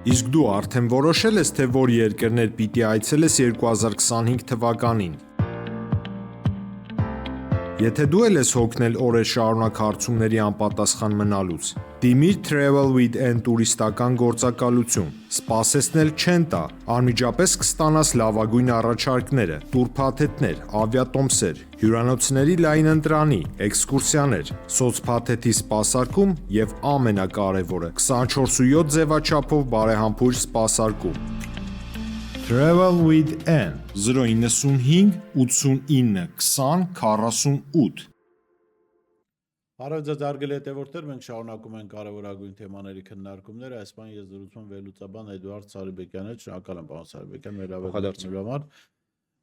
Իսկ դու արդեն որոշել ես, թե որ երկրներ պիտի այցելես 2025 թվականին։ Եթե դու էլ ես հոգնել օրեր շարունակ հարցումների անպատասխան մնալուց, դիմիր Travel with N տուրիստական գործակալություն, սպասեցնել չեն տա, անմիջապես կստանաս լավագույն առաջարկները, տուրփաթեթներ, ավիատոմսեր, հյուրանոցների լայն ընտրանի, էքսկուրսիաներ, սոցփաթեթի սպասարկում եւ ամենակարևորը՝ 24/7 ձևաչափով բարեհամբույր սպասարկում։ Travel with N 095 89 20 48 Բարև ձեզ արգել հետևորդներ, մենք շարունակում ենք կարևորագույն թեմաների քննարկումները, այս բան ես զրուցում վերլուծաբան Էդուարդ Սարիբեկյանը, շնորհակալ եմ պարոն Սարիբեկյան, վերաբերյալ համար։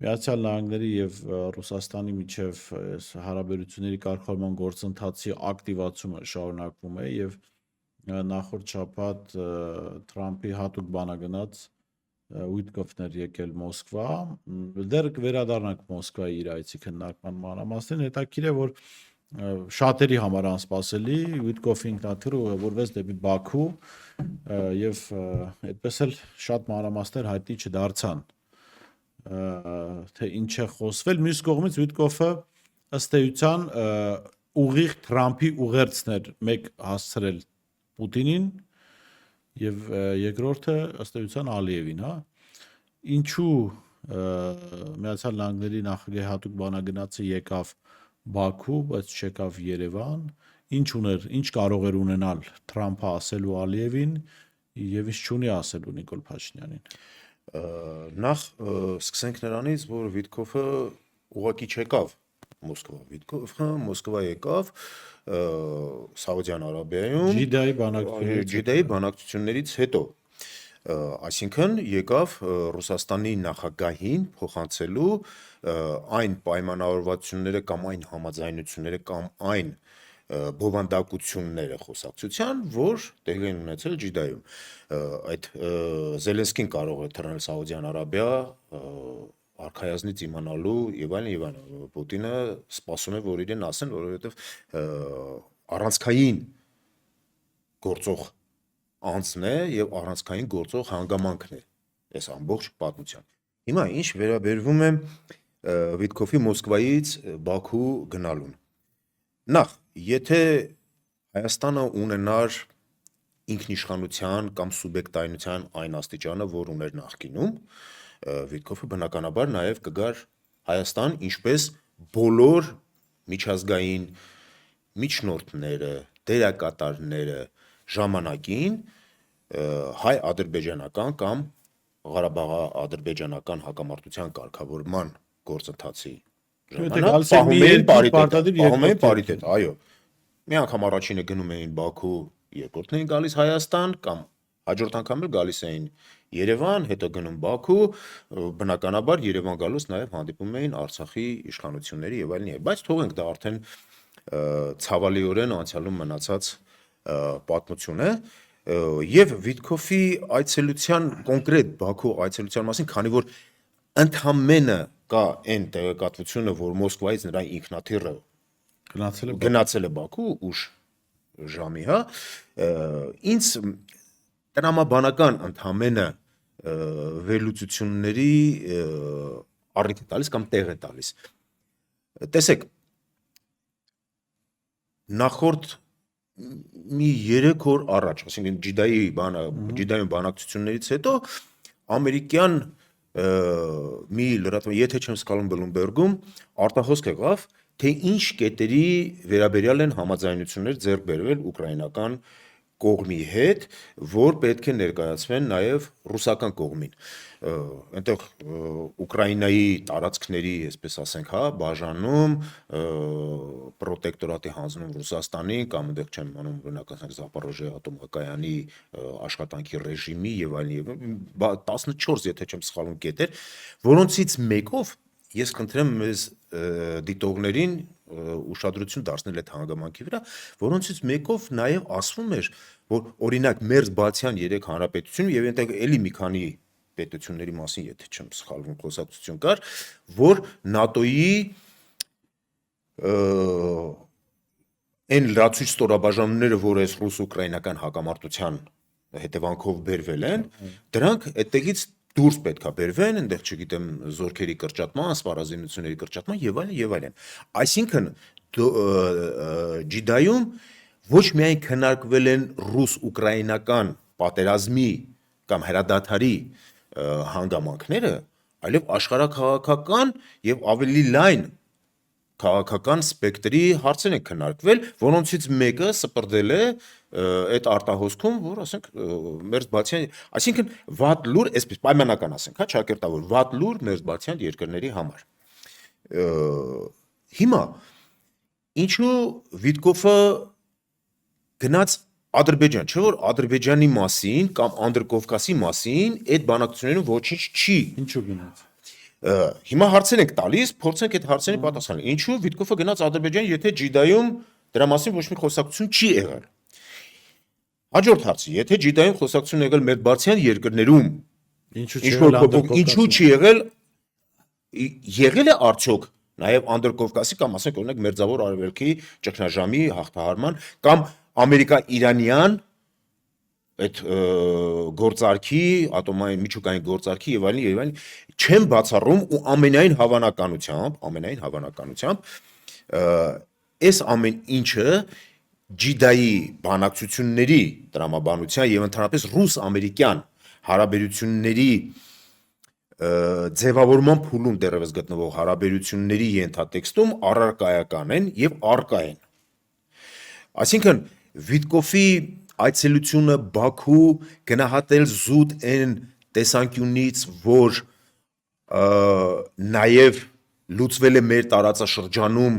Միացյալ Նահանգների եւ Ռուսաստանի միջև հարաբերությունների կարգավորման գործընթացի ակտիվացումը շարունակվում է եւ նախորդ շաբաթ Թրամփի հատուկ բանագնաց Ուիտկոֆներ եկել Մոսկվա, դեռ վերադառնանք Մոսկվայի իր այցի քննարկման մանրամասներին, հետաքրքիր է, որ շատերի համար անսպասելի Ուիտկոֆի ինքնաթիռը ուղևորվեց դեպի Բաքու եւ այդպես էլ շատ մանրամասներ հայտնի չդարձան, թե ինչ է խոսվել։ Մյուս կողմից Ուիտկոֆը ըստ էության ուղիղ Թրամփի ուղերձներ մեկ հասցրել Պուտինին եւ երկրորդը ըստ էության Ալիևին, հա։ Ինչու Միացյալ Նահանգների նախագահի հատուկ բանագնացը եկավ Բաքու, բայց չեկավ Երևան, ինչ կարող էր ունենալ Թրամփը ասելու Ալիևին եւ ինչ չունի ասելու Նիկոլ Փաշինյանին։ Նախ սկսենք նրանից, որ Վիտկոֆը ուղղակի չեկավ Մոսկվա, Վիտկոֆը Մոսկվա եկավ Սաուդյան Արաբիայում Ջիդայի բանակցություններից հետո, այսինքն եկավ Ռուսաստանի նախագահին փոխանցելու այն պայմանավորվածությունները կամ այն համաձայնությունները կամ այն բովանդակությունները խոսակցության, որ տեղի են ունեցել Ջիդայում։ Այդ Զելենսկին կարող է թռնել Սաուդյան Արաբիա արքայազնից իմանալու եւ այլն, Պուտինը սպասում է, որ իրեն ասեն, որովհետեւ առանցքային գործող անձն է եւ առանցքային գործող հանգամանքն է այս ամբողջ պատմության։ Հիմա ինչ վերաբերվում է Վիտկոֆի Մոսկվայից Բաքու գնալուն։ Նախ, եթե Հայաստանը ունենար ինքնիշխանության կամ սուբյեկտայնության այն աստիճանը, որ ուներ նախկինում, Վիտկոֆը բնականաբար նաև կգար Հայաստան, ինչպես բոլոր միջազգային միջնորդները, դերակատարները ժամանակին հայ-ադրբեջանական կամ Ղարաբաղա-ադրբեջանական հակամարտության կարգավորման գործընթացի ժամանակ պահում էին պարիտետ, այո։ Մի անգամ առաջինը գնում էին Բաքու, երկրորդն էին գալիս Հայաստան կամ հաջորդ անգամ էլ գալիս էին Երևան, հետո գնում Բաքու, բնականաբար Երևան գալուց նաև հանդիպում էին Արցախի իշխանությունների եւ այլն, բայց թողենք դա արդեն ցավալիորեն անցյալում մնացած պատմություն է եւ Վիտկոֆի այցելության կոնկրետ Բաքու այցելության մասին, քանի որ ընդամենը կա այն տեղեկատվությունը, որ Մոսկվայից նրա ինքնաթիռը գնացել է Բաքու ուշ ժամի, հա, ինձ տրամաբանական ընդամենը վերլուծությունների առիթ է տալիս կամ տեղ է տալիս։ Տեսեք, նախորդ մի 3 օր առաջ, այսինքն Ջիդայում բանակցություններից հետո ամերիկյան մի լրատվական, եթե չեմ սխալվում Բլումբերգում արտահոսք եղավ, թե ինչ կետերի վերաբերյալ են համաձայնություններ ձեռք բերվել ուկրաինական կողմի հետ, որ պետք է ներկայացվեն նաև ռուսական կողմին։ Այնտեղ Ուկրաինայի տարածքների, այսպես ասենք, հա, բաժանում, պրոտեկտորատի հանձնում Ռուսաստանին կամ այնտեղ չեմ իմանում բնական Զապորոժիա ատոմակայանի աշխատանքի ռեժիմի եւ այլն, 14, եթե չեմ սխալվում, կետեր, որոնցից մեկով ես խնդրեմ մեզ դիտողներին ուշադրություն դարձնել այդ հանգամանքի վրա, որոնցից մեկով նաև ասվում էր, որ օրինակ Մերձբալթյան 3 հանրապետություն եւ այնտեղ էլի մի քանի պետությունների մասին, եթե չեմ սխալվում, խոսակցություն կար, որ ՆԱՏՕ-ի այն լրացուցիչ ստորաբաժանումները, որ այս ռուս-ուկրաինական հակամարտության հետևանքով բերվել են, դրանք այդտեղից դուրս պետքա բերվեն, այնտեղ չգիտեմ զորքերի կրճատման, սպառազինությունների կրճատման եւ այլն եւ այլն։ Այսինքն Ջիդայում ոչ միայն քննարկվել են ռուս-ուկրաինական պատերազմի կամ հրադադարի հանգամանքները, այլև աշխարհաքաղաքական եւ ավելի լայն քաղաքական սպեկտրի հարցեր են քննարկվել, որոնցից մեկը սպրդել է այդ արտահոսքում, որ ասենք մերձբալթյան, այսինքն վատ լուր, այսպես պայմանական ասենք, հա, ճակերտավոր վատ լուր մերձբալթյան երկրների համար։ Հիմա ինչու Վիտկոֆը գնաց Ադրբեջան, չէ՞ որ Ադրբեջանի մասին կամ Անդրկովկասի մասին այդ բանակցություններում ոչինչ չի։ Ինչու գնաց։ Հիմա հարցեր ենք տալիս, փորձենք այդ հարցերի պատասխանել։ Ինչու Վիտկոֆը գնաց Ադրբեջան, եթե Ջիդայում դրա մասին ոչ մի խոսակցություն չի եղել։ Հաջորդ հարցը, եթե Ջիդայում խոսակցություն եղել մերձբալթյան երկրներում, ինչու չի եղել, եղել է արդյոք նաև Անդրկովկասի կամ ասենք օրինակ Մերձավոր Արևելքի ճգնաժամի հաղթահարման կամ Ամերիկա-Իրանյան այդ գործարքի, ատոմային միջուկային գործարքի եւ այլն չեմ բացառում ու ամենայն հավանականությամբ այս ամեն ինչը Ջիդայի բանակցությունների տրամաբանության եւ ընդհանրապես ռուս-ամերիկյան հարաբերությունների ձևավորման փուլում դեռևս գտնվող հարաբերությունների ենթատեքստում առարկայական են եւ արկա են։ Այսինքն Վիտկոֆի այցելությունը Բաքու գնահատել զուտ այն տեսանկյունից, որ նաև լուծվել է մեր տարածաշրջանում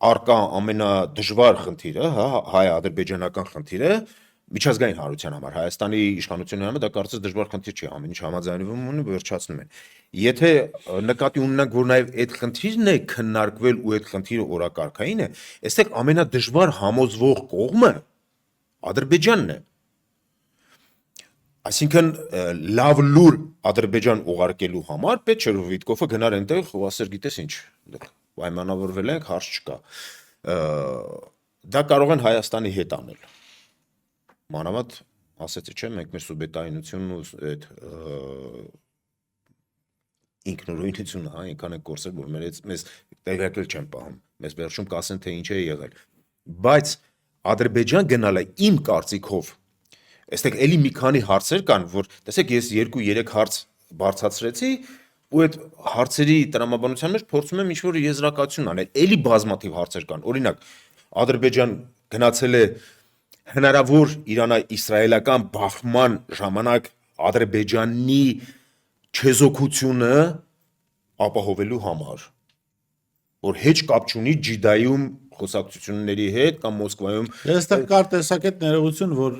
արկա ամենադժվար խնդիրը, հա, հայ-ադրբեջանական խնդիրը, միջազգային հանրության համար, Հայաստանի իշխանությունների համար դա կարծես դժվար խնդիր չի, ամեն ինչ համաձայնվում են ու վերջացնում են։ Եթե նկատի ունենանք, որ նաև այդ խնդիրն է քննարկվել ու այդ խնդիրը օրակարգային է, այստեղ ամենադժվար համոզվող կողմը Ադրբեջանն է։ Այսինքն լավ լուր Ադրբեջան ուղարկելու համար պետք չէ որ Վիտկոֆը գնար այնտեղ ու ասեր գիտես ինչ, պայմանավորվել ենք, հարց չկա։ Դա կարող են Հայաստանի հետ անել։ Մանավանդ ասեցի չէ, մենք մեր սուբյեկտայնությունն ու այդ ինքնուրույնությունը, հա, այնքան են կորսել, որ մեզ տեղյակել չեն պահում։ Մեզ վերջում կասեն թե ինչ է եղել։ Բայց Ադրբեջան գնալը իմ կարծիքով, այստեղ էլի մի քանի հարցեր կան, որ տեսեք ես 2-3 հարց բարձրացրեցի ու այդ հարցերի տրամաբանության մեջ փորձում եմ ինչ-որ եզրակացություն անել, էլի բազմաթիվ հարցեր կան։ Օրինակ, Ադրբեջան գնացել է հնարավոր Իրано-իսրայելական բախման ժամանակ Ադրբեջանի չեզոքությունը ապահովելու համար, որ հեչ կապ չունի Ջիդայում խոսակցությունների հետ կամ Մոսկվայում։ Այստեղ կար տեսակետ ներողություն, որ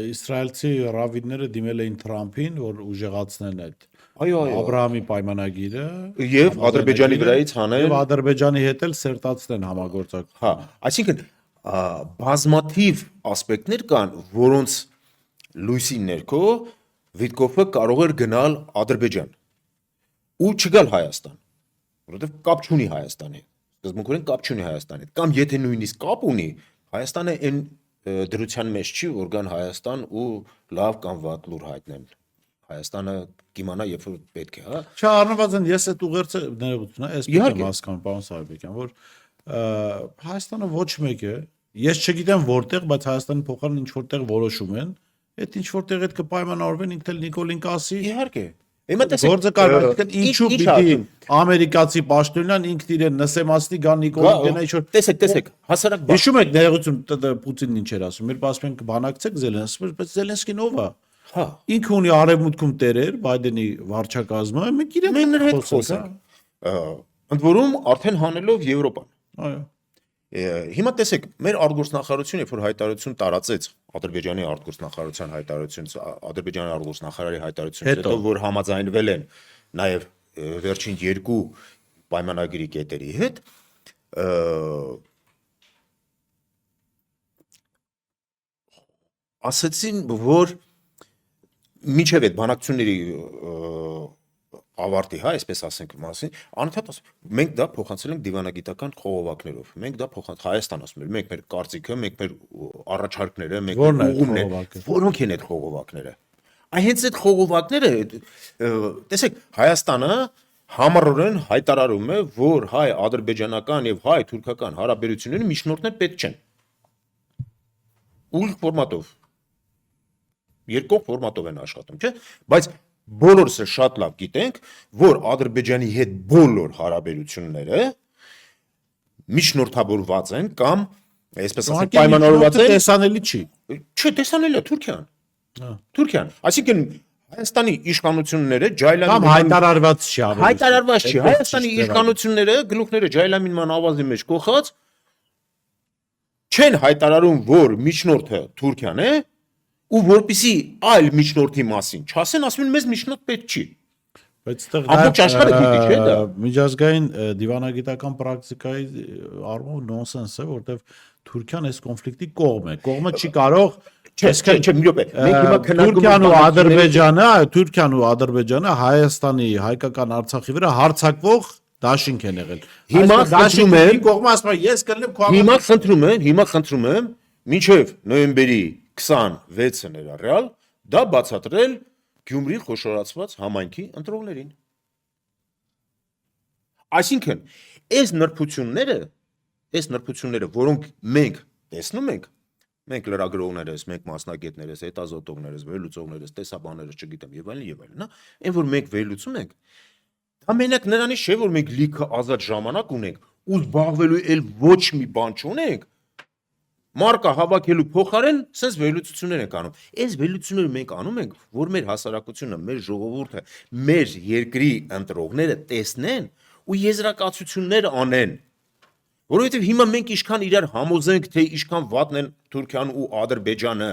իսրայելցի ռավինները դիմել էին Թրամփին, որ ուժեղացնեն այդ Աբրահամի պայմանագիրը եւ Ադրբեջանի վրայից հանեն եւ Ադրբեջանի հետ էլ սերտացնեն համագործակցություն։ Հա, այսինքն բազմաթիվ ասպեկտներ կան, որոնց լույսի ներքո Վիտկոֆը կարող էր գնալ Ադրբեջան ու չգալ Հայաստան, որովհետեւ կապ չունի Հայաստանի հետ։ Սկզբունքորեն կապ չունի Հայաստանի հետ, կամ եթե նույնիսկ կապ ունի, Հայաստանը այն դրության մեջ չի, որ գան Հայաստան ու լավ կամ վատ լուր հայտնեն։ Հայաստանը կիմանա, երբ որ պետք է, հա։ Չէ, առնվազն ես այդ ուղերձը ներողություն, այս պետք է հասկանում, պարոն Սարգսյան, որ Հայաստանը ոչ մեկ է, ես չգիտեմ որտեղ, բայց Հայաստանի փոխարեն ինչ որտեղ որոշում են, այդ ինչ որտեղ այդ կպայմանավորվեն, ինքն էլ Նիկոլին կասի։ Իհարկե։ Հիմա տեսեք, գործը կարող է ինչու պիտի ամերիկացի պաշտոնյան ինքն իրեն նսեմացնի գան Նիկոլին գնա ինչ որ տեսեք, հասարակ հիշում եք ներողություն Պուտինն ինչ էր ասում, մեր ասում ենք բանակցեք Զելենսկին, բայց Զելենսկին ով է։ Հա, ինքը ունի արևմուտքում տերեր, Բայդենի վարչակազմը, մենք իրենք հետ խոսենք։ Ընդ որում արդեն հանելով Եվրոպան։ Այո։ Հիմա տեսեք, մեր արտգործնախարարությունը, երբ որ հայտարարություն տարածեց, Ադրբեջանի արտգործնախարարության հայտարարությունից, Ադրբեջանի արտգործնախարարի հայտարարությունից հետո, որ համաձայնվել են նաև վերջին 2 պայմանագրի կետերի հետ, ասացին, որ մինչև այդ բանակցությունների ավարտի, հա, այսպես ասենք մասին, անընդհատ ասում, մենք դա փոխանցել ենք դիվանագիտական խողովակներով։ Մենք դա Հայաստան ասում ենք, մենք մեր կարծիքը, մենք մեր առաջարկները, մենք Որն է ուղումները, որոնք են այդ խողովակները։ Այ հենց այդ խողովակները, տեսեք, Հայաստանը համառորեն հայտարարում է, որ հայ-ադրբեջանական եւ հայ-թուրքական հարաբերությունները միջնորդներ պետք չեն։ Ուղիղ ֆորմատով։ Երկկողմ ֆորմատով են աշխատում, չէ՞, բայց բոլորս շատ լավ գիտենք, որ Ադրբեջանի հետ բոլոր հարաբերությունները միջնորդավորված են կամ այսպես ասենք պայմանավորված են, տեսանելի չի։ չէ, տեսանելի է Թուրքիան։ Թուրքիան, այսինքն Հայաստանի իշխանությունները Ջայլամին Կամ հայտարարված չի ավելի։ հայտարարված չի, Հայաստանի իշխանությունները գլուխները Ջայլամինման ավազի մեջ կողած չեն հայտարարում, որ միջնորդը Թուրքիան է, ու որպեսի այլ միջնորդի մասին չասեն, ասում են մեզ միջնորդ պետք չի։ Բայց այդտեղ Ամբողջ աշխարհը գիտի, չէ՞ դա։ Միջազգային դիվանագիտական պրակտիկայի առումով նոնսենս է, որտեվ Թուրքիան այս կոնֆլիկտի կողմ է։ Կողմը չի կարող Չէ, մի րոպե։ Մենք հիմա Թուրքիան ու Ադրբեջանը, Թուրքիան ու Ադրբեջանը Հայաստանի հայկական Արցախի վրա հարձակվող դաշինք են եղել։ Հիմա խնդրում եմ, կողմը ասում է ես կլինեմ քո հիմա խնդրում եմ, մինչև նոյեմբերի 26-ը ներառյալ դա բացատրել Գյումրի խոշորացված համայնքի ընտրողներին։ Այսինքն, այս նրբությունները, որոնք մենք տեսնում ենք, մենք լրագրողներս, մենք մասնագետներս, հետազոտողներս, վերլուծողներս, տեսաբաններս, չգիտեմ, եւ այլն, հա, այն որ մենք վերլուծում ենք, դա մենակ նրանից չէ, որ մենք լիքը ազատ ժամանակ ունենք ու զբաղվելու էլ ոչ մի բան չունենք, մարկա հավաքելու փոխարեն sense վերլուծություններ ենք անում։ Այս վերլուծությունները մենք անում ենք, որ մեր հասարակությունը, մեր ժողովուրդը, մեր երկրի ընտրողները տեսնեն ու եզրակացություններ անեն։ Որովհետև հիմա մենք ինչքան իրար համոզենք, թե ինչքան վատն են Թուրքիան ու Ադրբեջանը,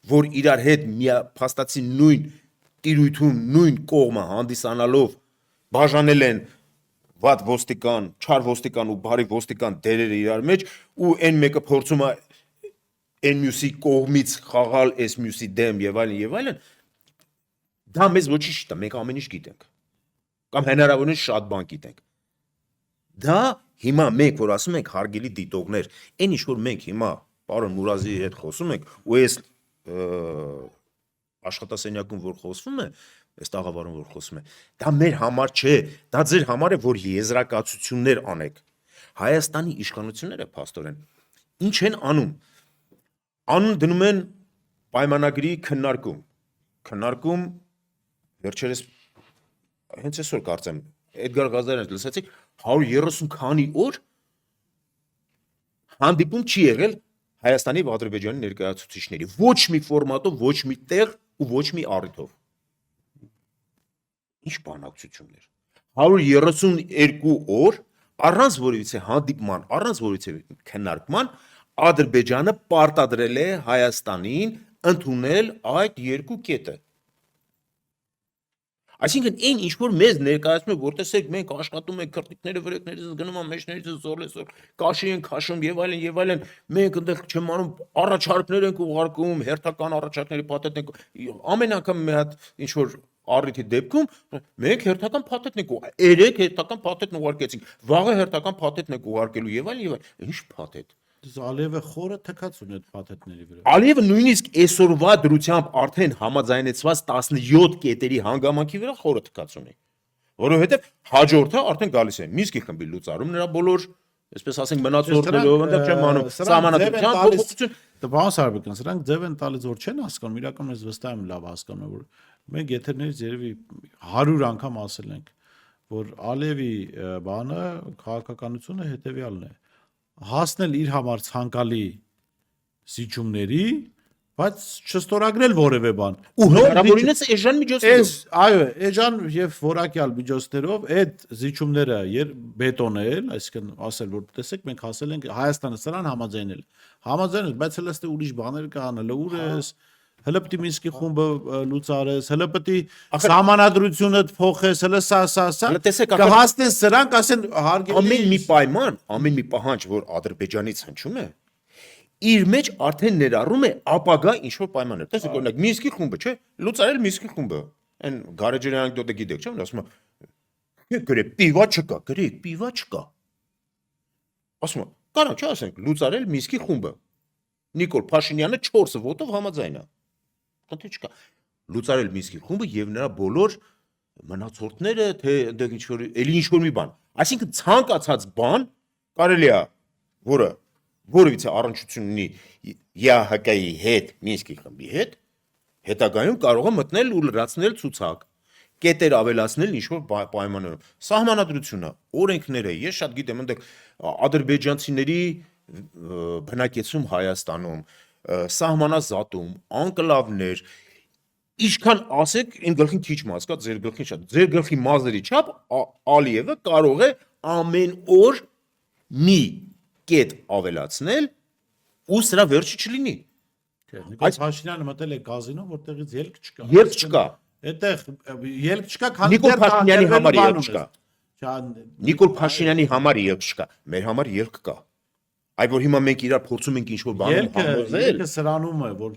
որ իրար հետ փաստացի նույն տիրույթում, նույն կողմը հանդիսանալով բաժանել են վատ ոստիկան, չար ոստիկան ու բարի ոստիկան դերերը իրար մեջ ու այն մեկը փորձում է այն մյուսի կողմից խաղալ այս մյուսի դեմ եւ այլն, դա մեզ ոչինչ չի տա, մենք ամեն ինչ գիտենք։ Կամ հնարավորինս շատ բան գիտենք։ Դա հիմա մենք որ ասում ենք հարգելի դիտողներ, այն ինչ որ մենք հիմա պարոն Մուրազի հետ խոսում ենք ու այս աշխատասենյակում որ խոսվում է, այս տաղավարում որ խոսում է, դա մեր համար չէ, դա ձեր համար է, որ եզրակացություններ անեք։ Հայաստանի իշխանությունները փաստորեն ինչ են անում։ Անուն դնում են պայմանագրի քննարկում վերջերս հենց այսօր կարծեմ Էդգար Ղազարյանից լսեցիք 130 քանի օր հանդիպում չի եղել Հայաստանի եւ Ադրբեջանի ներկայացուցիչների ոչ մի ֆորմատով, ոչ մի տեղ ու ոչ մի առիթով։ Ինչ բանակցություններ։ 132 օր առանց որևիցե հանդիպման, առանց որևիցե քննարկման Ադրբեջանը պարտադրել է Հայաստանին ընդունել այդ երկու կետը։ Այսինքն այն ինչ որ մեզ ներկայացնում է, որ տեսեք մենք աշխատում ենք քրտիկները վրեկներից գնում են մեջներից զոր կաշի են քաշում եւ այլն, մենք այնտեղ չեմ անում առաջարկներ ենք ուղարկում, հերթական առաջարկների փաթեթ ենք ամեն անգամ մի հատ ինչ որ առիթի դեպքում մենք հերթական փաթեթն ենք երեք հերթական փաթեթն ուղարկեցինք, վաղը հերթական փաթեթն ենք ուղարկելու եւ այլն, ինչ փաթեթ։ Ալիևը խորը թքած ունի այդ փաթեթների վրա։ Ալիևը նույնիսկ այսօրվա դրությամբ արդեն համաձայնեցված 17 կետերի հանգամանքի վրա խորը թքած ունի։ Որովհետև հաջորդը արդեն գալիս է Մինսկի խմբի լուծարում նրա բոլոր, այսպես ասենք, մնացորդներով, այնտեղ չեմ անում, սահմանադրության փոփոխություն։ Տղան Սարբեկյան, սրանք ձև են տալիս, որ չեն հասկանում, իրականում ես վստահ եմ լավ հասկանում, որ մենք եթերներից երևի 100 անգամ ասել ենք, որ Ալիևի բանը քաղաքականությունը հետեւյալն է. հասնել իր համար ցանկալի զիջումների, բայց չստորագրել որևէ բան։ Ու հնարավորինս էժան միջոցներով։ Այո, էժան եւ որակյալ միջոցներով այդ զիջումները բետոնել, այսինքն ասել, որ տեսեք, մենք հասել ենք Հայաստանը սրան համաձայնել։ Համաձայնել, բայց հələ ստե ուրիշ բաներ կան, հələ ուր ես, հələ պիտի Մինսկի խումբը լուծարես, հələ պիտի սահմանադրությունը փոխես, հələ սա։ Կհասնեն սրանք, ասեն հարգելի։ Ամեն մի պահանջ, որ Ադրբեջանից հնչում է, իր մեջ արդեն ներառում է ապագա ինչ-որ պայմաններ։ Տեսեք, օրինակ Մինսկի խումբը, չէ՞, լուծարել Մինսկի խումբը։ Այն Գարեջյանի անեկդոտը գիտեք, չէ՞, ասում է գրե պիվա չկա, գրեք պիվա չկա։ Ասում եմ, կարա չէ ասենք լուծարել Միսկի խումբը։ Նիկոլ Փաշինյանը 4 վոտով համաձայն է։ Խնդիր չկա։ Լուծարել Միսկի խումբը եւ նրա բոլոր մնացորդները, թե այնտեղ ինչ որ էլի ինչ որ մի բան։ Այսինքն ցանկացած բան կարելի է, որը որևիցե առնչություն ունի ԵԱՀԿ-ի հետ, Մինսկի խմբի հետ, հետագայում կարող է մտնել ու լրացնել ցուցակ, կետեր ավելացնել ինչ որ պայմաններում։ Սահմանադրությունը, օրենքները, ես շատ գիտեմ, այնտեղ ադրբեջանցիների բնակեցում Հայաստանում, սահմանազատում, անկլավներ, ինչքան ասեք, այն գլխին քիչ մաս կա, ձեր գլխին շատ, ձեր գլխի մազերի չափ Ալիևը կարող է ամեն օր մի կետ ավելացնել ու սրա վերջը չլինի։ Նիկոլ Փաշինյանը մտել է կազինո, որտեղից ելք չկա։ Ելք չկա։ Այդտեղ ելք չկա, քանի Նիկոլ Փաշինյանի համար ելք չկա։ Չան Նիկոլ Փաշինյանի համար ելք չկա, մեր համար ելք կա։ Այ որ հիմա մենք իրար փորձում ենք ինչ-որ բանում համոզել։ Ելքը սրանում է, որ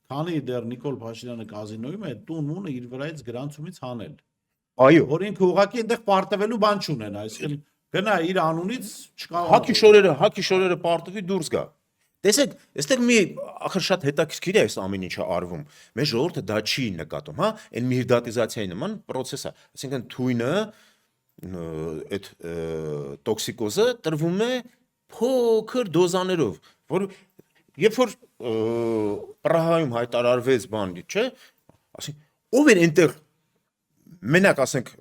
քանի դեռ Նիկոլ Փաշինյանը կազինոյում է, տուն-մունը իր վրայից գրանցումից հանել։ Այո։ Որ ինքը ուղղակի այնտեղ պարտվելու բան չունենա, այսինքն գնա իր անունից չկա։ Հակի շորերը պարտվի դուրս գա։ Տեսեք, այստեղ մի ախր շատ հետաքրքիր է այս ամեն ինչը արվում։ Մեր ժողովուրդը դա չի նկատում, հա, այն միրդատիզացիայի նման process է։ Այսինքն թույնը այդ տոքսիկոզը տրվում է փոքր դոզաներով, որ երբ որ Պրահայում հայտարարվեց բան, չէ, ասենք ով էր այնտեղ մենակ ասենք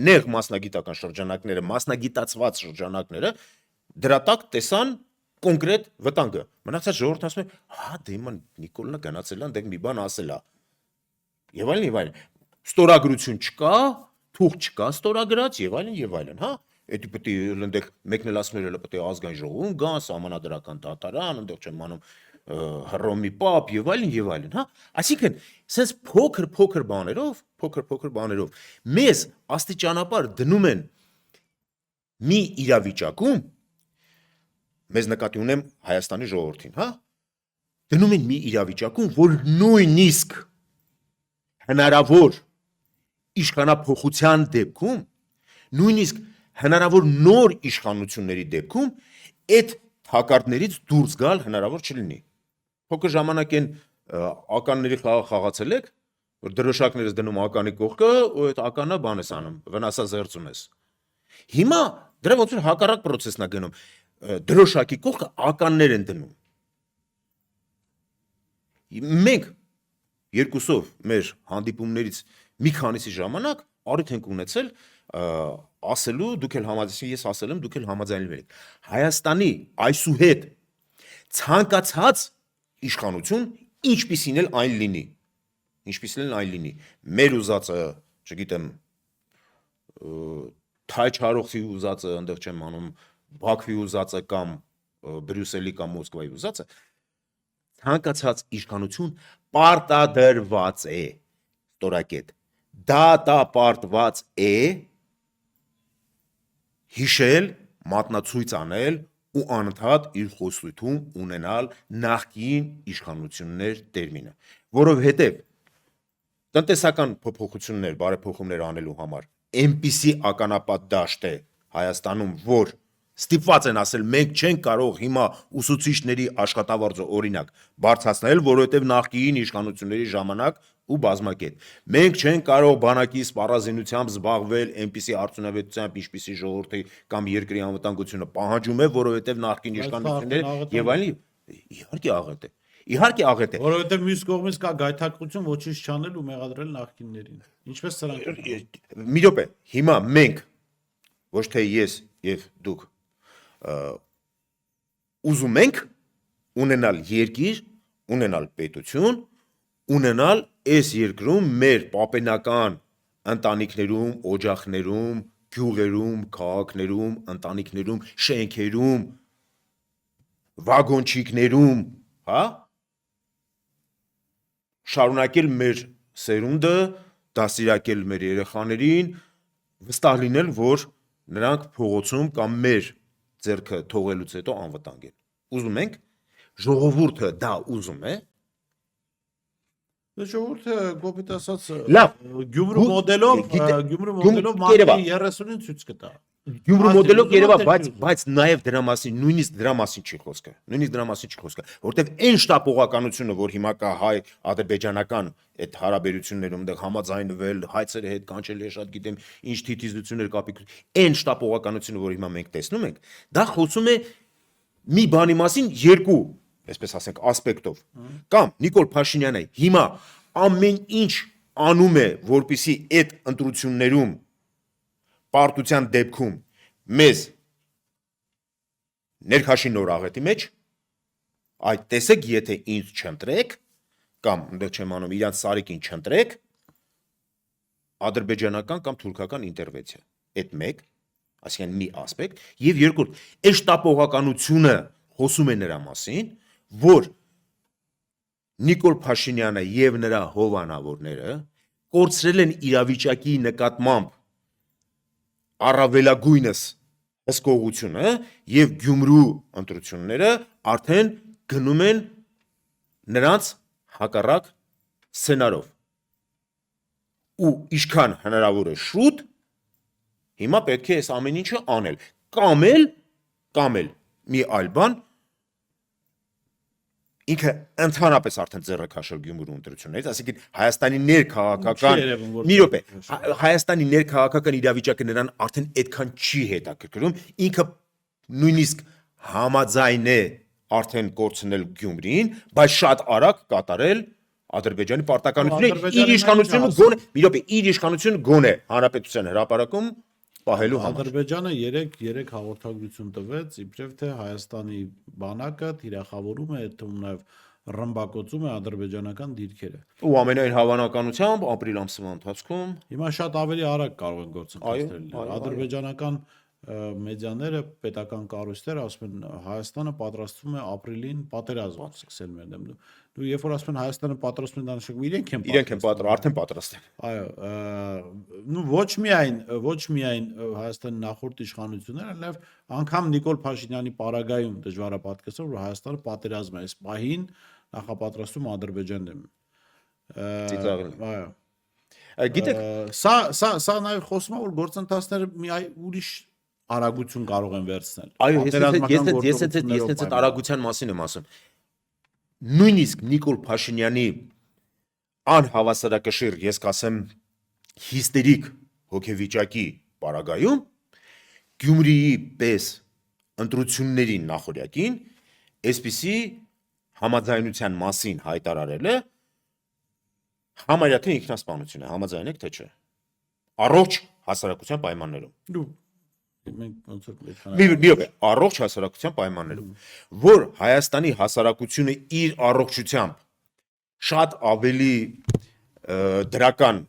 նեղ մասնագիտական շրջանակները, մասնագիտացված շրջանակները դրա տակ տեսան կոնկրետ վտանգը։ Մնացած ժողովուրդն ասում է, հա դե իման Նիկոլնը գնացել է, այնտեղ մի բան ասել է։ Եվ այլն եւ այլն։ Ստորագրություն չկա, թուղթ չկա ստորագրած եւ այլն եւ այլն, հա։ Էդի պետք է այնտեղ մեկն էլ ասում էր, պետք է ազգային ժողովում գան, սահմանադրական դատարան, այնտեղ չեմ անում Հռոմի պապ եւ այլն, հա։ Այսինքն, sense փոքր բաներով մեզ աստիճանաբար դնում են մի իրավիճակում, մեզ նկատի ունեմ Հայաստանի ժողովրդին, հա։ Դնում են մի իրավիճակում, որ նույնիսկ հնարավոր իշխանափոխության դեպքում, նույնիսկ հնարավոր նոր իշխանությունների դեպքում այդ թակարդներից դուրս գալ հնարավոր չլինի։ Փոքր ժամանակ են ականների խաղացել եք, որ դրոշակներս դնում ականի կողքը, ու այդ ականը բան ես անում, վնասազերծում ես։ Հիմա դրա ոնց որ հակառակ process-ն է գնում, դրոշակի կողքը ականներ են դնում։ Մենք երկուսով մեր հանդիպումներից մի քանիսի ժամանակ առիթ ենք ունեցել ասելու, դուք էլ համաձայն, ես ասել եմ, դուք էլ համաձայնվել եք։ Հայաստանի այսուհետ ցանկացած իշխանություն ինչպիսին էլ այն լինի, մեր ուզածը, չգիտեմ, Թայ Չարոխի ուզածը, այնտեղ չեմ անում, Բաքվի ուզածը կամ Բրյուսելի կամ Մոսկվայի ուզածը, ցանկացած իշխանություն պարտադրված է, ստորակետ, դատապարտված է հիշել, մատնացույց անել ու անընդհատ իր խոստույթում ունենալ նախկին իշխանություններ տերմինը, որովհետև տնտեսական փոփոխություններ, բարեփոխումներ անելու համար այնպիսի ականապատ դաշտ է Հայաստանում, որ ստիպված են ասել, մենք չենք կարող հիմա ուսուցիչների աշխատավարձը օրինակ բարձրացնել, որովհետև նախկին իշխանությունների ժամանակ ու բազմակետ։ Մենք չենք կարող բանակի սպառազինությամբ զբաղվել այնպիսի արդյունավետությամբ, ինչպիսի ժողովրդի կամ երկրի անվտանգությունը պահանջում է, որովհետև նախկին իշխանությունները եւ այլն իհարկե աղետ է։ Որովհետև մյուս կողմից կա գայթակղություն ոչինչ չանել ու մեղադրել նախկիններին։ Ինչպես սրանք։ Մի րոպե, հիմա մենք ոչ թե ես եւ դուք ուզում ենք ունենալ երկիր, ունենալ պետություն, ունենալ այս երկրում մեր պապենական ընտանիքներում, օջախներում, գյուղերում, քաղաքներում, ընտանիքներում, շենքերում, վագոնչիկներում, հա, շարունակել մեր սերունդը, դաստիարակել մեր երեխաներին, վստահ լինել, որ նրանք փողոցում կամ մեր ձեռքը թողելուց հետո անվտանգ են։ Ուզում ենք, ժողովուրդը դա ուզում է, Ժողովուրդը կոպիտ ասած Լավ, Գյումրու մոդելով Երևա։ մարտի 30-ին ցույց կտա։ Գյումրու մոդելով ուզում Երևա, եք բայց նաև դրա մասին, նույնիսկ դրա մասին չի խոսքը։ Նույնիսկ դրա մասին չի խոսքը, որտեվ այն շտապողականությունը, որ հիմա կա հայ-ադրբեջանական այդ հարաբերություններում, դեռ համաձայնվել, հայցերի հետ կանչել է, շատ գիտեմ, ինչ թիթիզություններ կապի, այն շտապողականությունը, որ հիմա մենք տեսնում ենք, դա խոսում է մի բանի մասին երկու, այսպես ասենք, ասպեկտով։ Կամ Նիկոլ Փաշինյանը հիմա ամեն ինչ անում է, որպեսզի այդ ընտրություններում պարտության դեպքում մեզ ներքաշի նոր աղետի մեջ, այդ տեսեք, եթե ինձ չընտրեք, կամ ընդեղ չեմ անում իրանց Սարիկին չընտրեք, ադրբեջանական կամ թուրքական ինտերվենցիա։ Այդ մեկ, այսինքն մի ասպեկտ, եւ երկրորդ, այս շտապողականությունը խոսում է նրա մասին, որ Նիկոլ Փաշինյանը եւ նրա հովանավորները կորցրել են իրավիճակի նկատմամբ առավելագույնս հսկողությունը եւ Գյումրու ընտրությունները արդեն գնում են նրանց հակառակ սցենարով ու ինչքան հնարավոր է շուտ հիմա պետք է այս ամեն ինչը անել կամ էլ մի այլ բան ինքը ընդհանրապես արդեն ձեռը քաշել Գյումրու ընտրություններից, այսինքն Հայաստանի ներքաղաքական մի րոպե, Հայաստանի ներքաղաքական իրավիճակը նրան արդեն այդքան չի հետաքրքրում, ինքը նույնիսկ համաձայն է արդեն կորցնել Գյումրին, բայց շատ արագ կատարել Ադրբեջանի պարտականությունը իր իշխանությունը գոնե, մի րոպե, իր իշխանությունը գոնե հանրապետության հրապարակում պահելու համար։ Ադրբեջանը 3 հաղորդագրություն տվեց, իբրև թե Հայաստանի բանակը թիրախավորում է, այդ թվում նաև ռմբակոծում է ադրբեջանական դիրքերը։ Ու ամենայն հավանականությամբ ապրիլ ամսվա ընթացքում Հիմա շատ ավելի արագ կարող են գործընթացներ Այո, լինել։ Ադրբեջանական մեդիաները, պետական կառույցները ասում են Հայաստանը պատրաստվում է ապրիլին պատերազմ սկսել մեր դեմ։ Դու երբ որ ասում են Հայաստանը պատրաստվում է, դա նշանակում իրենք են արդեն պատրաստ են։ Այո, նու ոչ միայն Հայաստանի նախորդ իշխանությունները, այլև անգամ Նիկոլ Փաշինյանի պարագայում դժվար է պատկերացնել, որ Հայաստանը պատերազմ է այս պահին նախապատրաստում Ադրբեջանի դեմ։ Այո։ Գիտեք, Սա նաև խոսում է, որ գործընթացները մի ուրիշ արագություն կարող են վերցնել։ Այո, ես այդ արագության մասին եմ ասում։ Նույնիսկ Նիկոլ Փաշինյանի անհավասարակշիռ, ես կասեմ, հիստերիկ հոգեվիճակի պարագայում Գյումրիի պես ընտրությունների նախորյակին այսպիսի համաձայնության մասին հայտարարելը համարյա թե ինքնասպանություն է, համաձայն եք թե չէ։ Առողջ հասարակության պայմաններում։ Առողջ հասարակության պայմաններում, որ Հայաստանի հասարակությունը իր առողջությամբ շատ ավելի դրական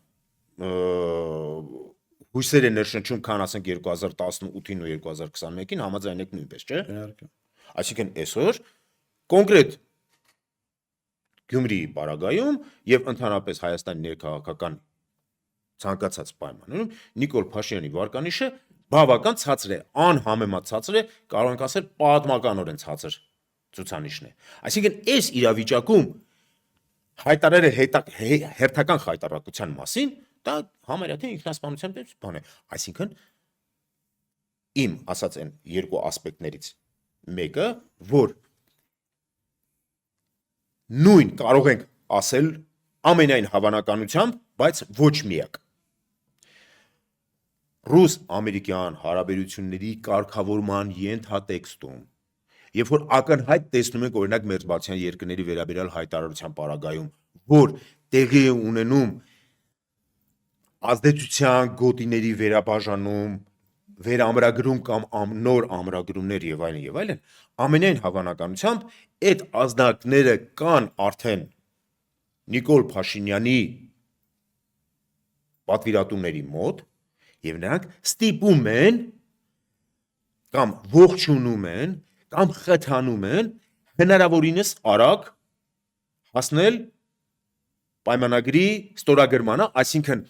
հույսեր է ներշնչում, քան ասենք 2018-ին ու 2021-ին, համաձայն եք նույնպես, չէ՞։ Այսինքն այսօր կոնկրետ Գյումրիի պարագայում եւ ընդհանրապես Հայաստանի ներքաղաքական ցանկացած պայմաններում Նիկոլ Փաշինյանի վարկանիշը բավական ցածր է, անհամեմատ ցածր է, կարող ենք ասել պատմականորեն ցածր ցուցանիշն է։ Այսինքն այս իրավիճակում հայտարարել հերթական խայտարակության մասին, դա համարյա թե ինքնասպանության դեպս բան է։ Այսինքն իմ ասած այն երկու ասպեկտներից մեկը, որ նույն կարող ենք ասել ամենայն հավանականությամբ, բայց ոչ միակ ռուս-ամերիկյան հարաբերությունների կարգավորման ենթատեքստում, երբ որ ակնհայտ տեսնում ենք օրինակ մերձբալթյան երկրների վերաբերյալ հայտարարության պարագայում, որ տեղի է ունենում ազդեցության գոտիների վերաբաժանում, վերամրագրում կամ նոր ամրագրումներ եւ այլն, ամենայն հավանականությամբ այդ ազդակները կան արդեն Նիկոլ Փաշինյանի պատվիրատուների մոտ եւ նրանք ստիպում են կամ ողջունում են կամ խթանում են հնարավորինս արագ հասնել պայմանագրի ստորագրմանը, այսինքն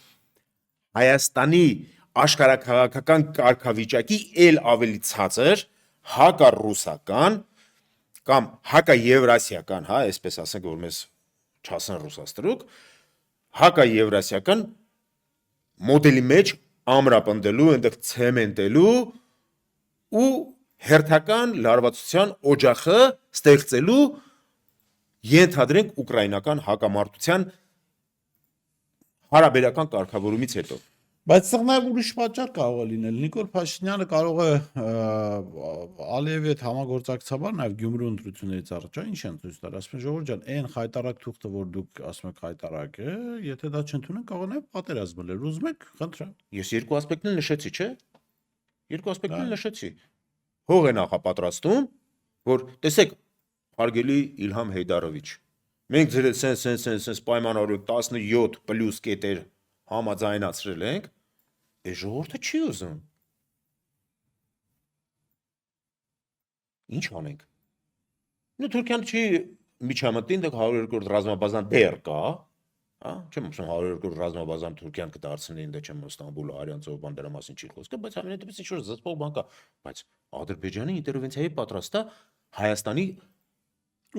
Հայաստանի աշխարհաքաղաքական կարգավիճակի ել ավելի ցածր հակառուսական կամ հակաեվրասիական, այսպես ասենք, որ մեզ չասեն ռուսաստրուկ, հակաեվրասիական մոդելի մեջ ամրապնդելու, այնտեղ ցեմենտելու ու հերթական լարվածության օջախը ստեղծելու ենթադրենք ուկրաինական հակամարտության հարաբերական կարգավորումից հետո։ Բայց սա նաև ուրիշ պատճառ կարող է լինել։ Նիկոլ Փաշինյանը կարող է Ալիևի հետ համագործակցաբար նաև Գյումրու ընտրություններից առաջ ինչ են ցույց տալ, ասում են ժողովուրդ ջան, այն խայտարակ թուղթը, որ դուք ասում եք խայտարակ է, եթե դա չընդունեն, կարող է նաև պատերազմ լինել։ Ուզում եք, խնդրեմ։ Ես երկու ասպեկտն էլ նշեցի, չէ՞։ Երկու ասպեկտն էլ նշեցի։ Հող է նախապատրաստում, որ տեսեք, հարգելի Իլհամ Հեյդարովիչ, մենք ձեր սենց պայմանավորիկ 17 պլյուս կետեր համաձայնացրել ենք, է ժողովուրդը չի ուզում։ Ինչ անենք։ Նու Թուրքիան չի միջամտին դեք 102 ռազմաբազան դեռ կա, հա, չեմ ասում 102 ռազմաբազան Թուրքիան կդարձնի, ինձ չեմ Ստամբուլը, Արիանցով բան դրա մասին չի խոսքը, բայց ամենայն դեպս ինչ-որ զսպող բան կա, բայց Ադրբեջանի ինտերվենցիայի պատրաստ է Հայաստանի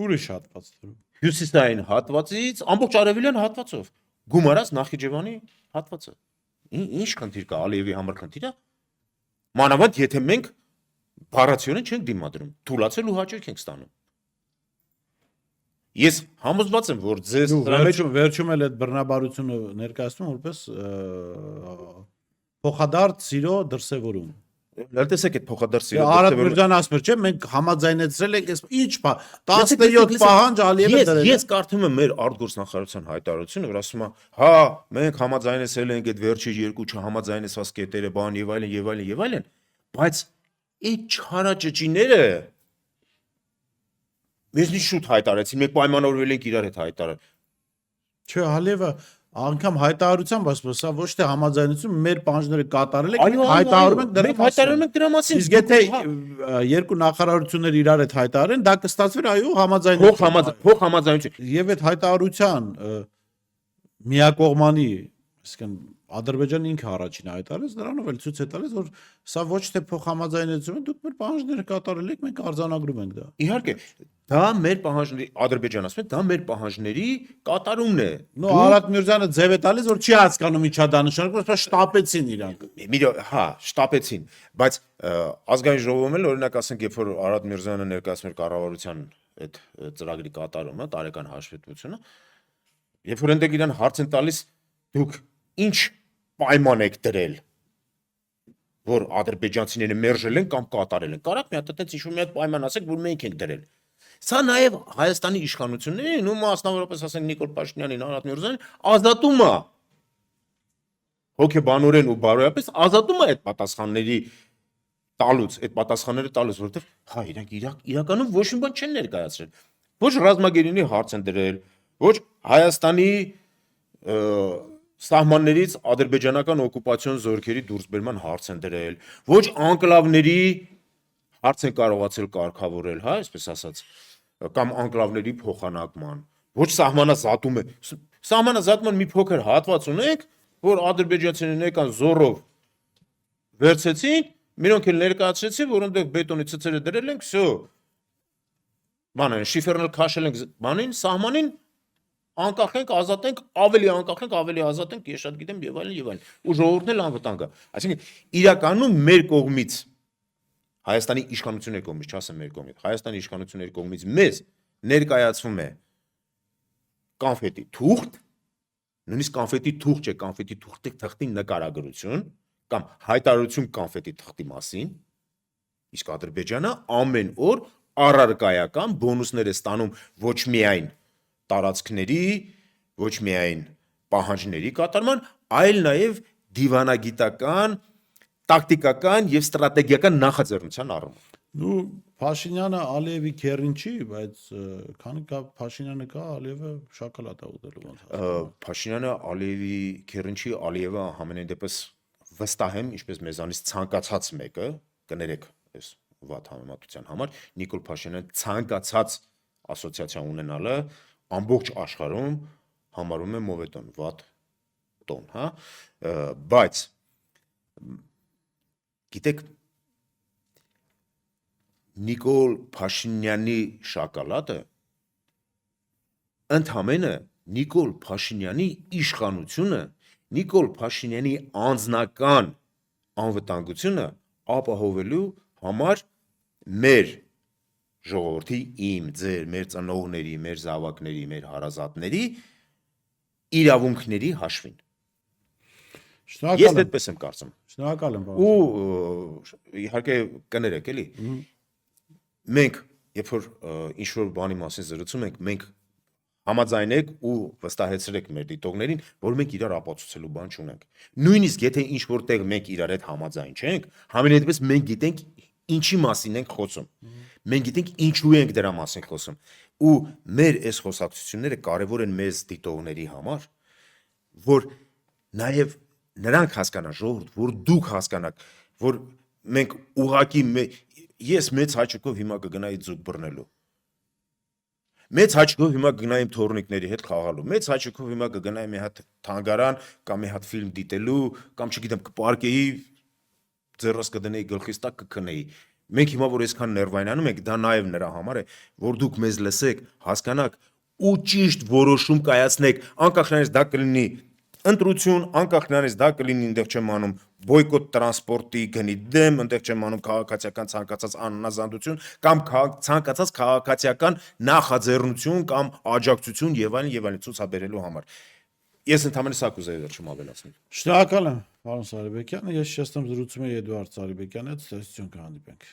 Ուրիշ հատված դրում։ հյուսիսային հատվածից ամբողջ արևելյան հատվածով գումարած Նախիջևանի հատվածը։ Ինչ խնդիր կա, Ալիևի համար խնդիր է։ Մանավանդ եթե մենք բառացիորեն չենք դիմադրում, թուլացել ու հաճույք ենք ստանում։ Ես համոզված եմ, որ ձեզ վերջում էլ այդ բռնաբարությունը ներկայացնում որպես փոխադարձ սիրո դրսևորում։ Լրտեսեք այդ փոխադարձ սիրո Արադ Միրզան ասում էր, չէ՞, մենք համաձայնեցրել ենք, ինչ 17 պահանջ Ալիևը դրել։ Ես կարդում եմ մեր արտգործնախարարության հայտարարությունը, որ ասում է, հա, մենք համաձայնեցել ենք այդ վերջի երկու չհամաձայնեցված կետերը, բան եւ այլն եւ այլն եւ այլն, բայց այդ չարաճճիները մեզնից շուտ հայտարարեցին, մենք պայմանավորվել ենք իրար հետ հայտարարել։ Չէ, Ալիևը անգամ հայտարարությամբ ասում է, սա ոչ թե համաձայնություն, մեր պահանջները կատարել ենք, հայտարարում ենք դրա մասին։ Հայտարարում ենք դրա մասին։ Իսկ եթե երկու նախարարություններ իրար հետ հայտարարեն, դա կստացվի այո համաձայնություն։ Փոխ համաձայնություն։ Եվ այդ հայտարարության միակողմանի, այսինքն Ադրբեջանը ինքը առաջին հայտարարեց, դրանով էլ ցույց է տալիս, որ սա ոչ թե փոխհամաձայնություն է, դուք մեր պահանջները կատարել եք, մենք արձանագրում ենք դա։ Իհարկե, դա մեր պահանջների, Ադրբեջանը ասում է, դա մեր պահանջների կատարումն է։ Նո, Արադ Միրզյանը ձև է տալիս, որ չի հասկանում ինչա դա նշանակում, որ շտապեցին իրանք։ Հա, շտապեցին, բայց ազգային ժողովում էլ օրինակ ասենք, երբ որ Արադ Միրզյանը ներկայացնում էր կառավարության այդ ծրագրի կատարումը, տարեկան հաշվետվությունը, երբ որ այնտեղ իրան հարց են տալիս, դուք ինչ պայման եք դրել, որ ադրբեջանցիները մերժել են կամ կատարել են։ Կարակ մի հատ այդպես ինչ-որ մի հատ պայման ասեք, որ մենք ենք դրել։ Սա նաև Հայաստանի իշխանություններին ու մասնավորապես ասենք Նիկոլ Փաշինյանին, Արադ Միրզյանին ազատում է հոգեբանորեն ու բարոյապես ազատում է այդ պատասխանների տալուց, այդ պատասխանները տալուց, որովհետև հա իրանք իրականում ոչ մի բան չեն ներկայացրել։ Ոչ ռազմագերինի հարց են դրել, ոչ Հայաստանի սահմաններից ադրբեջանական օկուպացիոն զորքերի դուրսբերման հարց են դրել, ոչ անկլավների հարց են կարողացել կարգավորել, հա, այսպես ասած, կամ անկլավների փոխանակման, ոչ սահմանազատման մի փոքր հատված ունենք, որ ադրբեջանցիներն եկան զորով վերցեցին, մերոնք էլ ներկայացրեցին, որ այնտեղ բետոնի ցցերը դրել ենք, всё, բանը շիֆերն էլ քաշել ենք, բանին, սահմանին անկախ ենք, ազատ ենք, ավելի անկախ ենք, ավելի ազատ ենք, ես շատ գիտեմ եւ այլն եւ այլն։ Ու ժողովուրդն էլ անվտանգ է։ Այսինքն իրականում մեր կողմից Հայաստանի իշխանությունների կողմից, չասեմ մեր կողմից, Հայաստանի իշխանությունների կողմից մեզ ներկայացվում է կոնֆետի թուղթ, նույնիսկ կոնֆետի թուղթ չէ, կոնֆետի թղթի նկարագրություն կամ հայտարարություն կոնֆետի թղթի մասին, իսկ Ադրբեջանը ամեն օր առարկայական բոնուսներ է ստանում ոչ միայն տարածքների, ոչ միայն պահանջների կատարման, այլ նաև դիվանագիտական, տակտիկական եւ ստրատեգիական նախաձեռնության առումով։ Նու Փաշինյանը Ալիևի քերին չի, բայց քանի կա Փաշինյանը կա, Ալիևը շոկոլադ է ուտելու ոնց։ Փաշինյանը Ալիևի քերին չի, Ալիևը ամենայն դեպս վստահ եմ, ինչպես մեզանից ցանկացած մեկը, կներեք, այս վատ համեմատության համար, Նիկոլ Փաշինյանը ցանկացած ասոցիացիա ունենալը ամբողջ աշխարհում համարում է մովետոն, վատ տոն, հա, բայց գիտեք Նիկոլ Փաշինյանի շոկոլադը ընդհանրապես Նիկոլ Փաշինյանի իշխանությունը, Նիկոլ Փաշինյանի անձնական անվտանգությունը ապահովելու համար մեր ժողովրդի, իմ, ձեր, մեր ծնողների, մեր զավակների, մեր հարազատների իրավունքների հաշվին։ Ես Շնորհակալ եմ։ այդպես եմ կարծում։ Շնորհակալ եմ, պարոն։ Ու իհարկե կներեք, էլի։ Մենք, երբ որ ինչ-որ բանի մասին զրուցում ենք, մենք համաձայնեք ու վստահեցրեք մեր դիտողներին, որ մենք իրար ապացուցելու բան չունենք։ Նույնիսկ եթե ինչ-որ տեղ մենք իրար հետ համաձայն չենք, համենայնպես մենք գիտենք ինչի մասին ենք խոսում։ Մենք գիտենք ինչու ենք դրա մասին խոսում։ Ու մեր այս խոսակցությունները կարևոր են մեզ դիտողների համար, որ նաև նրանք հասկանան, ժողովուրդ, որ դուք հասկանաք, որ մենք ուղակի ես մեծ հաճույքով հիմա կգնայի ձուկ բռնելու։ Մեծ հաճույքով հիմա կգնայիմ թորնիկների հետ խաղալու։ Մեծ հաճույքով հիմա կգնայի մի հատ թանգարան կամ մի հատ ֆիլմ դիտելու, կամ չգիտեմ, կպարկեի, ձեռս կդնեի գլխիս տակ կքնեի։ Մենք հիմա որ այսքան ներվայնանում ենք, դա նաև նրա համար է, որ դուք մեզ լսեք, հասկանաք ու ճիշտ որոշում կայացնեք, անկախ նրանից դա կլինի ընտրություն, անկախ նրանից դա կլինի, այնտեղ չեմ անում բոյկոտ տրանսպորտի գնի դեմ, այնտեղ չեմ անում քաղաքացիական ցանկացած անհնազանդություն կամ ցանկացած քաղաքացիական նախաձեռնություն կամ աջակցություն եւ այլն ցուցաբերելու համար։ Ես ընդհանրապես սա կուզեի վերջում ավելացնել։ Շնորհակալ եմ, պարոն Սարիբեկյան։ Ես շեշտեմ զրուցում եմ Էդուարդ Սարիբեկյանի հետ, ցտեսություն կհանդիպենք։